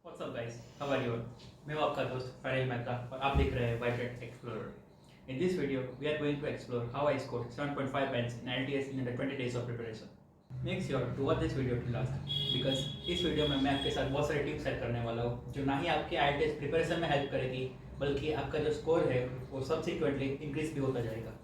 WhatsApp guys, how are you? मैं हूं आपका दोस्त फराइल मेहता और आप देख रहे हैं Vibrant Explorer. In this video we are going to explore how I scored 7.5 bands in IELTS in under 20 days of preparation. Make sure to watch this video to last because इस वीडियो में मैं आपके साथ बहुत सारे tips share करने वाला हूँ जो ना ही आपके IELTS प्रिपरेशन में हेल्प करेगी बल्कि आपका जो स्कोर है वो सब्सिक्वेंटली इंक्रीज भी होता जाएगा।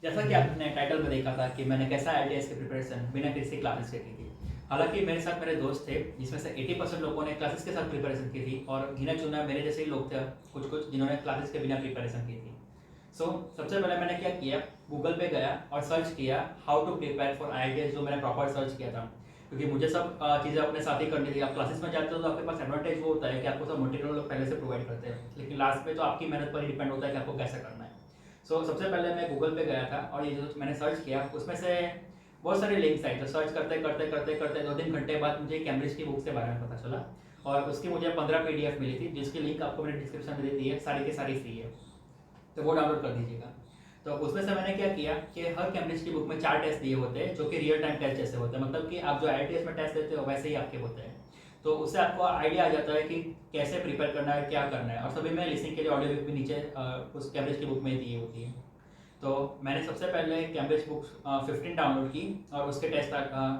जैसा कि आपने टाइटल में देखा था कि मैंने कैसा IELTS की प्रिपरेशन बिना किसी क्लासेस के की थी। हालांकि मेरे साथ मेरे दोस्त थे जिसमें से 80% लोगों ने क्लासेस के साथ प्रिपरेशन की थी और गिना चुना मेरे जैसे ही लोग थे कुछ जिन्होंने क्लासेस के बिना प्रिपरेशन की थी। सबसे पहले मैंने क्या किया, गूगल पे गया और सर्च किया how to prepare for IELTS, जो मैंने प्रॉपर सर्च किया था क्योंकि मुझे सब चीज़ें अपने साथ ही करनी थी। आप क्लासेस में जाते हो तो आपके पास एडवांटेज वो होता है कि आपको सब मटेरियल लोग पहले से प्रोवाइड करते हैं, लेकिन लास्ट में तो आपकी मेहनत पर ही डिपेंड होता है कि आपको कैसे करना है। सबसे पहले मैं गूगल पे गया था और ये जो मैंने सर्च किया उसमें से बहुत सारे लिंक्स आए। तो सर्च करते करते करते करते 2-3 घंटे बाद मुझे कैम्ब्रिज की बुक के बारे में पता चला और उसकी मुझे 15 PDF मिली थी जिसकी लिंक आपको मैंने डिस्क्रिप्शन में दे दी है। सारी की सारी फ्री है, तो वो डाउनलोड कर दीजिएगा। तो उसमें से मैंने क्या किया कि हर कैम्ब्रिज की बुक में 4 टेस्ट दिए होते हैं जो कि रियल टाइम टेस्ट जैसे होते हैं, मतलब कि आप जो IELTS में टेस्ट देते हो वैसे ही आपके होते हैं। तो उससे आपको आइडिया आ जाता है कि कैसे प्रिपेयर करना है, क्या करना है। और सभी में लिसनिंग के लिए ऑडियो बुक भी नीचे उस कैम्ब्रिज की बुक में दी होती है। तो मैंने सबसे पहले कैम्ब्रिज बुक्स 15 डाउनलोड की और उसके टेस्ट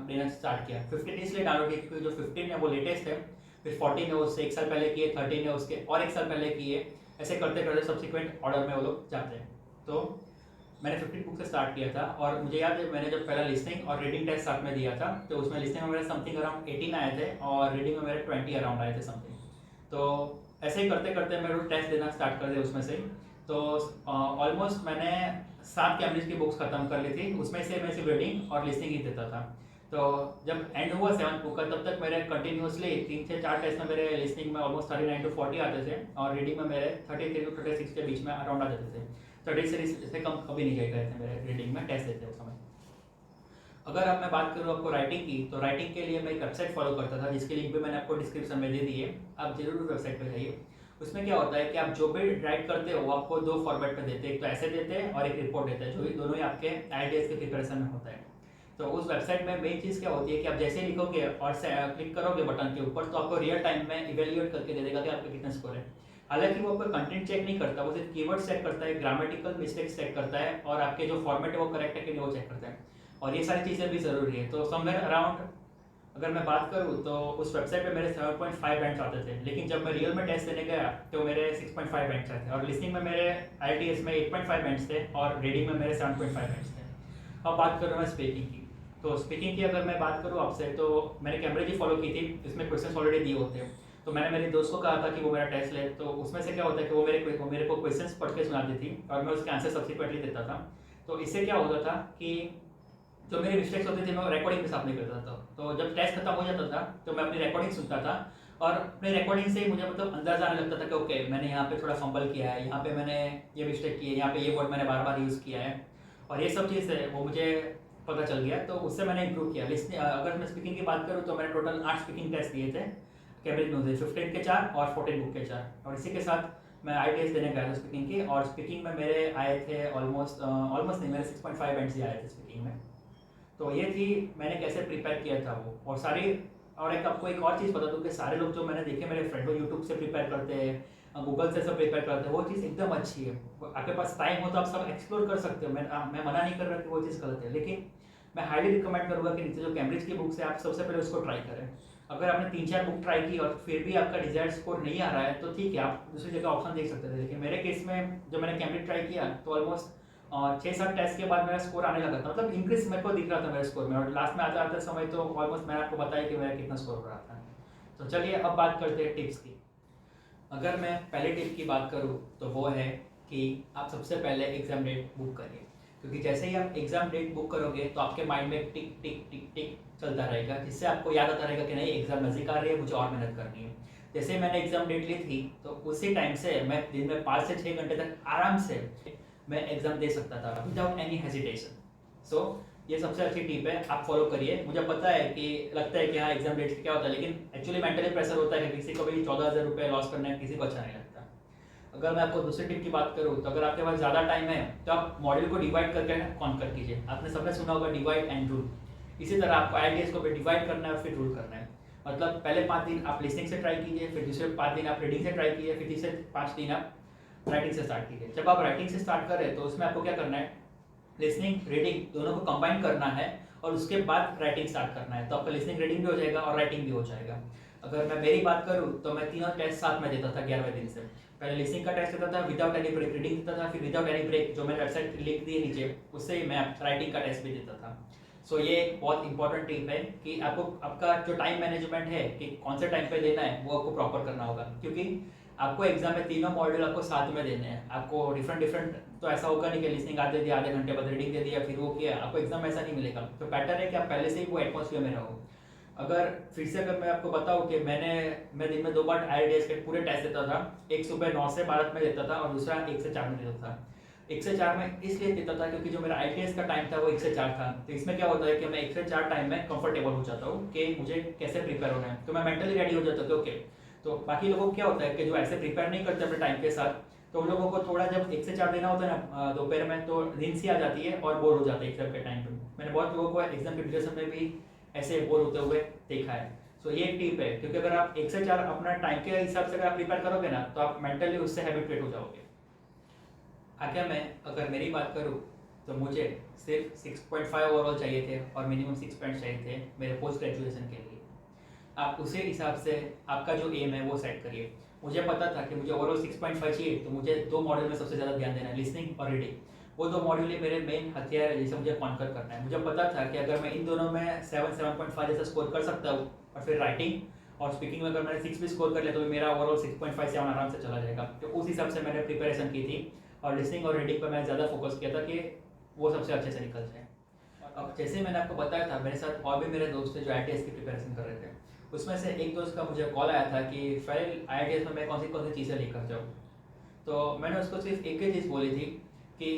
देना स्टार्ट किया। 15 इसलिए डाउनलोड की क्योंकि जो 15 है वो लेटेस्ट है, फिर 14 है उससे 1 साल पहले किए, 13 है उसके और 1 साल पहले किए। ऐसे करते करते सब्सिक्वेंट ऑर्डर में वो लोग जाते हैं। तो मैंने 15 बुक से स्टार्ट किया था और मुझे याद है मैंने जब पहला लिसनिंग और रीडिंग टेस्ट साथ में दिया था तो उसमें लिसनिंग में मेरे समथिंग अराउंड 18 आए थे और रीडिंग में मेरे 20 अराउंड आए थे समथिंग। तो ऐसे ही करते करते मैं रोज टेस्ट देना स्टार्ट कर दिया उसमें से। तो ऑलमोस्ट मैंने 7 कैम्ब्रिज की बुक्स खत्म कर ली थी, उसमें से मैं सिर्फ रीडिंग और लिसनिंग ही देता था। तो जब एंड हुआ 7 बुक का तब तक मेरे कंटिन्यूसली 3 से 4 टेस्ट में मेरे लिसनिंग में ऑलमोस्ट 39 to 40 आते थे और रीडिंग में मेरे 33 to 36 के बीच में अराउंड आ जाते थे। 30 सीरीज से कम कभी नहीं गए थे मेरे रीडिंग में टेस्ट देते उस समय। अगर अब मैं बात करूँ आपको राइटिंग की, तो राइटिंग के लिए मैं एक वेबसाइट फॉलो करता था जिसकी लिंक भी मैंने आपको डिस्क्रिप्शन में दे दी है, आप जरूर उस वेबसाइट पर जाइए। उसमें क्या होता है कि आप जो भी राइट करते हो वो आपको 2 फॉर्मेट में देते हैं, एक तो ऐसे देते हैं और एक रिपोर्ट देते हैं, जो दोनों ही आपके IELTS के प्रिपरेशन में होता है। तो उस वेबसाइट में मेन चीज़ क्या होती है कि आप जैसे लिखोगे और क्लिक करोगे बटन के ऊपर तो आपको रियल टाइम में इवेल्युएट करके दे देगा कि आपका कितना स्कोर है। हालांकि वो आपका कंटेंट चेक नहीं करता, वो सिर्फ कीवर्ड चेक करता है, ग्रामेटिकल मिस्टेक्स चेक करता है और आपके जो फॉर्मेट है वो करेक्ट है कि नहीं वो चेक करता है। और ये सारी चीज़ें भी ज़रूरी है। तो समवेयर अराउंड अगर मैं बात करूँ तो उस वेबसाइट पे मेरे 7.5 बैंड्स आते थे, लेकिन जब मैं रियल में टेस्ट देने गया तो मेरे 6.5 बैंड्स आए थे और लिसनिंग में मेरे IELTS में 8.5 बैंड्स थे और रीडिंग में मेरे 7.5 बैंड्स थे। अब बात करूँ मैं स्पीकिंग की, तो स्पीकिंग की अगर मैं बात करूँ आपसे तो मैंने कैम्ब्रिज ही फॉलो की थी, इसमें क्वेश्चन ऑलरेडी दिए होते हैं। तो मैंने मेरे दोस्त को कहा था कि वो मेरा टेस्ट ले, तो उसमें से क्या होता है कि वो मेरे को क्वेश्चंस पढ़ के सुनाती थी और मैं उसके आंसर सब्सिक्वेंटली देता था। तो इससे क्या होता था कि जो मेरी मिस्टेक्स होती थी मैं रिकॉर्डिंग के साथ नहीं करता था। तो जब टेस्ट खत्म हो जाता था तो मैं अपनी रिकॉर्डिंग सुनता था और अपनी रिकॉर्डिंग से ही मुझे मतलब अंदाजा आने लगता था कि ओके मैंने यहाँ पे थोड़ा फंबल किया है, यहाँ पे मैंने ये मिस्टेक की है, यहाँ पे ये वर्ड मैंने बार बार यूज़ किया है और ये सब चीज़ है वो मुझे पता चल गया। तो उससे मैंने इंप्रूव किया। अगर मैं स्पीकिंग की बात करूँ तो मैंने टोटल 8 स्पीकिंग टेस्ट दिए थे कैम्ब्रिज में से, 15 के 4 और 14 बुक के 4, और इसी के साथ मैं IELTS देने गया था स्पीकिंग की। और स्पीकिंग में मेरे आए थे ऑलमोस्ट नहीं, मेरे 6.5 बैंड्स ही आए थे स्पीकिंग में। तो ये थी मैंने कैसे प्रिपेयर किया था वो। और सारी और एक आपको एक और चीज़ बता दूँ कि सारे लोग जो मैंने देखे मेरे फ्रेंड वो यूट्यूब से प्रिपेयर करते हैं, गूगल से सब प्रिपेयर करते हैं, वो चीज़ एकदम अच्छी है। आपके पास टाइम हो तो आप सब एक्सप्लोर कर सकते हो, मैं मना नहीं कर रहा कि वो चीज़ गलत है, लेकिन मैं हाईली रिकमेंड करूँगा कि नीचे जो कैम्ब्रिज की बुक्स है आप सबसे पहले उसको ट्राई करें। अगर आपने 3-4 बुक ट्राई की और फिर भी आपका डिजायर्ड स्कोर नहीं आ रहा है तो ठीक है, आप दूसरी जगह ऑप्शन देख सकते थे। लेकिन मेरे केस में जब मैंने कैम्ब्रिज ट्राई किया तो ऑलमोस्ट 6-7 टेस्ट के बाद मेरा स्कोर आने लगा था, मतलब इंक्रीज मेरे को दिख रहा था मेरे स्कोर में, और लास्ट में आते आते समय तो ऑलमोस्ट मैंने आपको बताया कि मेरा कितना स्कोर हो रहा था। तो चलिए अब बात करते हैं टिप्स की। अगर मैं पहले टिप की बात करूँ तो वो है कि आप सबसे पहले एग्जाम डेट बुक करिए, क्योंकि जैसे ही आप एग्जाम डेट बुक करोगे तो आपके माइंड में टिक टिक टिक टिक चलता रहेगा, जिससे आपको याद आता रहेगा कि नहीं एग्जाम नज़दीक आ रही है, मुझे और मेहनत करनी है। जैसे ही मैंने एग्जाम डेट ली थी तो उसी टाइम से मैं दिन में 5 से 6 घंटे तक आराम से मैं एग्जाम दे सकता था विदाउट एनी हेजिटेशन। सो ये सबसे अच्छी टिप है, आप फॉलो करिए। मुझे पता है कि लगता है कि हाँ एग्जाम डेट क्या होता है, लेकिन एक्चुअली मेंटली प्रेशर होता है कि किसी को भी 14,000 रुपये लॉस करना है, किसी को अच्छा नहीं लगता। अगर मैं आपको दूसरी टिप की बात करूँ तो अगर आपके पास ज़्यादा टाइम है तो आप मॉड्यूल को डिवाइड करके कॉन्कर कीजिए। आपने सबने सुना होगा डिवाइड एंड रूल। इसी तरह आपको आइडियाज़ को डिवाइड करना है फिर रूल करना है। मतलब पहले 5 दिन आप लिसनिंग से ट्राई कीजिए, फिर दूसरे 5 दिन आप रीडिंग से ट्राई कीजिए, फिर तीसरे 5 दिन आप राइटिंग से स्टार्ट कीजिए। जब आप राइटिंग से स्टार्ट करें तो उसमें आपको क्या करना है, लिसनिंग रीडिंग दोनों को कंबाइन करना है और उसके बाद राइटिंग स्टार्ट करना है। तो आपका लिसनिंग रीडिंग भी हो जाएगा और राइटिंग भी हो जाएगा। अगर मैं मेरी बात करूँ तो मैं तीनों टेस्ट साथ में देता था 11वें दिन से। पहले लिसनिंग का टेस्ट देता था विदाउट एनी ब्रेक, रीडिंग देता था, फिर विदाउट एनी ब्रेक जो मैंने वेबसाइट लिख दी नीचे उससे मैं राइटिंग का टेस्ट भी देता था। सो ये एक बहुत इंपॉर्टेंट टिप है कि आपको आपका जो टाइम मैनेजमेंट है कि कौन से टाइम पे देना है वो आपको प्रॉपर करना होगा, क्योंकि आपको एग्जाम में तीनों मॉड्यूल आपको साथ में देने हैं। आपको डिफरेंट तो ऐसा होगा नहीं कि लिसनिंग आधे दिया, आधे घंटे बाद रीडिंग दे दिया फिर वो किया, आपको एग्जाम में ऐसा नहीं मिलेगा। तो बेटर है कि आप पहले से ही वो एटमॉस्फेयर में रहो। अगर फिर से अगर मैं आपको बताऊं कि मैं दिन में 2 बार IITS के पूरे टेस्ट देता था। एक सुबह 9 से 12 में देता था और दूसरा 1 से 4 में देता था। 1 से 4 में इसलिए देता था क्योंकि जो मेरा IITS का टाइम था वो 1 से 4 था। तो इसमें क्या होता है कि मैं 1 से 4 टाइम में कंफर्टेबल हो जाता हूँ कि मुझे कैसे प्रिपेयर होना है, तो मैं मेंटली रेडी हो जाता था। ओके, तो बाकी लोगों को क्या होता है कि जो ऐसे प्रिपेयर नहीं करते अपने टाइम के साथ, तो उन लोगों को थोड़ा जब 1 से 4 देना होता है ना दोपहर में, तो नींद सी आ जाती है और बोर हो जाते हैं एग्जाम के टाइम पे। मैंने बहुत लोगों को एग्जाम के प्रिपरेशन में भी ऐसे बोर होते हुए देखा है। सो ये एक टिप है, क्योंकि अगर आप 1 से 4 अपना टाइम के हिसाब से अगर आप प्रिपेयर करोगे ना तो आप मेंटली उससे हैबिटेट हो जाओगे। आगे मैं अगर मेरी बात करूँ तो मुझे सिर्फ 6.5 ओवरऑल चाहिए थे और मिनिमम 6 पॉइंट चाहिए थे मेरे पोस्ट ग्रेजुएशन के लिए। आप उसी हिसाब से आपका जो एम है वो सेट करिए। मुझे पता था कि मुझे ओवरऑल 6.5 चाहिए, तो मुझे 2 मॉड्यूल में सबसे ज़्यादा ध्यान देना है, लिसनिंग और रीडिंग। वो 2 मॉड्यूल ही मेरे मेन हथियार है जिसे मुझे कॉन्कर करना है। मुझे पता था कि अगर मैं इन दोनों में 7.5 जैसा स्कोर कर सकता हूँ और फिर राइटिंग और स्पीकिंग में अगर मैंने 6 भी स्कोर कर लिया तो मेरा ओवरऑल 6.5 7 आराम से चला जाएगा। तो उस हिसाब से मैंने प्रिपरेशन की थी और लिसनिंग और रीडिंग पर मैं ज़्यादा फोकस किया था कि वो सबसे अच्छे से निकल जाए। अब जैसे मैंने आपको बताया था, मेरे साथ और भी मेरे दोस्त थे जो IITS की प्रिपरेशन कर रहे थे। उसमें से एक दोस्त का मुझे कॉल आया था कि फाइल IITS में मैं कौन सी चीज़ें लेकर जाऊँ। तो मैंने उसको सिर्फ एक ही चीज़ बोली थी कि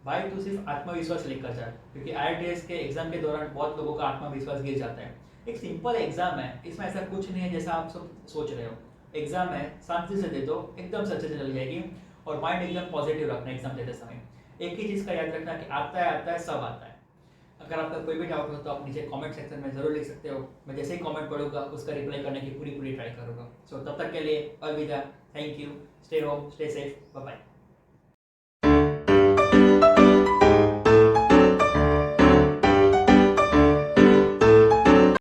भाई तू सिर्फ आत्मविश्वास लेकर जा, क्योंकि IITS के एग्ज़ाम के दौरान बहुत लोगों का आत्मविश्वास गिर जाता है। एक सिंपल एग्ज़ाम है, इसमें ऐसा कुछ नहीं है जैसा आप सब सोच रहे हो। एग्ज़ाम है, शांति से दे दो, एकदम से अच्छे से चल जाएगी। और माइंड एकदम पॉजिटिव रखना एग्ज़ाम देते समय। एक ही चीज़ का याद रखना कि आता है सब आता है। अगर आपका कोई भी डाउट हो तो आप नीचे कमेंट सेक्शन में ज़रूर लिख सकते हो। मैं जैसे ही कमेंट पढ़ूंगा उसका रिप्लाई करने की पूरी ट्राई करूँगा। सो तब तक के लिए अलविदा, thank you, stay home, stay safe, bye bye.